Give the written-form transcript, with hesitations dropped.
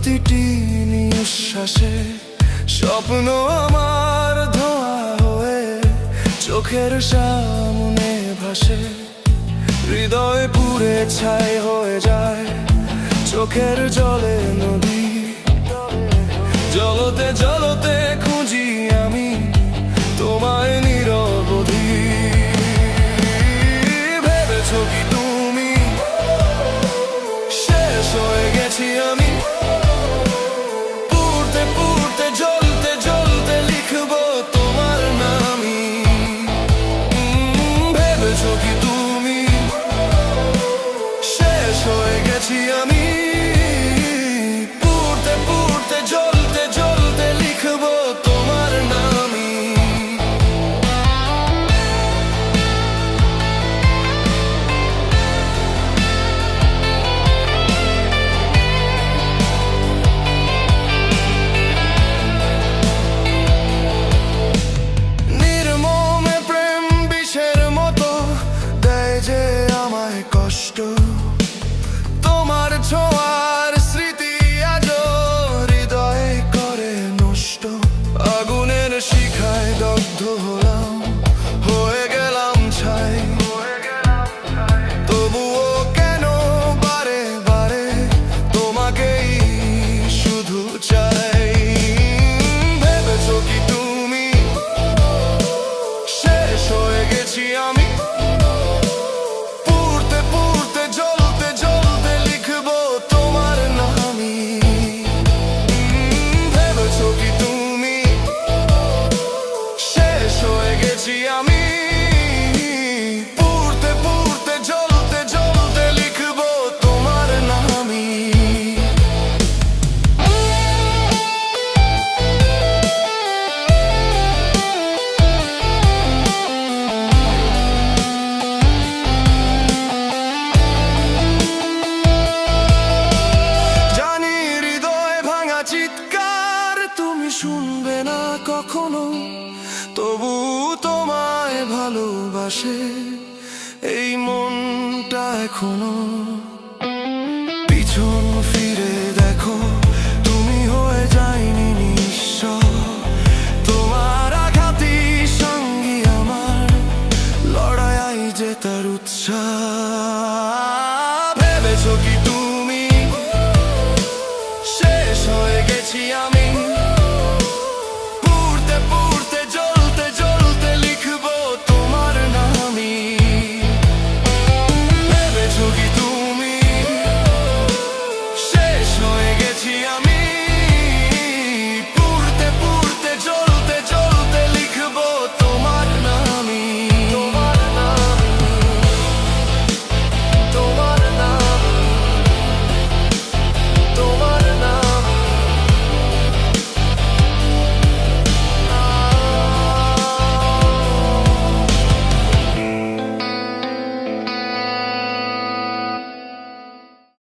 প্রতিটি নিঃশ্বাসে স্বপ্ন আমার ধোঁয়া হয়ে চোখের সামনে ভাসে। হৃদয় পুড়ে ছাই হয়ে যায়, চোখের জলে নদী। জলতে জলতে খুঁজি আমি তোমায় নিরবধি। ভেবেছো কি তুমি শেষ হয়ে গেছি আমি? পুড়তে পুড়তে জ্বলতে জ্বলতে লিখবো তোমার নামই। ভেবেছো কি তুমি শেষ হয়ে গেছি আমি? পুড়তে পুড়তে জ্বলতে জ্বলতে লিখবো তোমার নামই। নির্মমে প্রেম বিষের মতো দেয় যে আমায় কষ্ট। তোমার ছোঁয়ার স্মৃতি আজও হৃদয়ে করে নষ্ট। আগুনের শিখায় দগ্ধ হলাম, হয়ে গেলাম ছাই। তবুও কেন বারে বারে তোমাকেই শুধু চাই। ভেবেছো কি তুমি শেষ হয়ে গেছি আমি? পুড়তে পুড়তে জ্বলতে জ্বলতে লিখবো তোমার নামই। ভেবেছো কি তুমি শেষ হয়ে গেছি আমি? পুড়তে পুড়তে জ্বলতে জ্বলতে লিখবো তোমার নামই। জানি হৃদয় ভাঙা চিৎকার তুমি শুনবে না কখনো, তবু তোমায় ভালোবাসে এই মনটা এখনো। পিছন ফিরে দেখো, তুমি হয়ে যায়নি নিঃস্ব। তোমার আঘাতই সঙ্গী আমার, লড়াই জেতার উৎসাহ। ভেবেছো কি তুমি শেষ হয়ে গেছি আমি?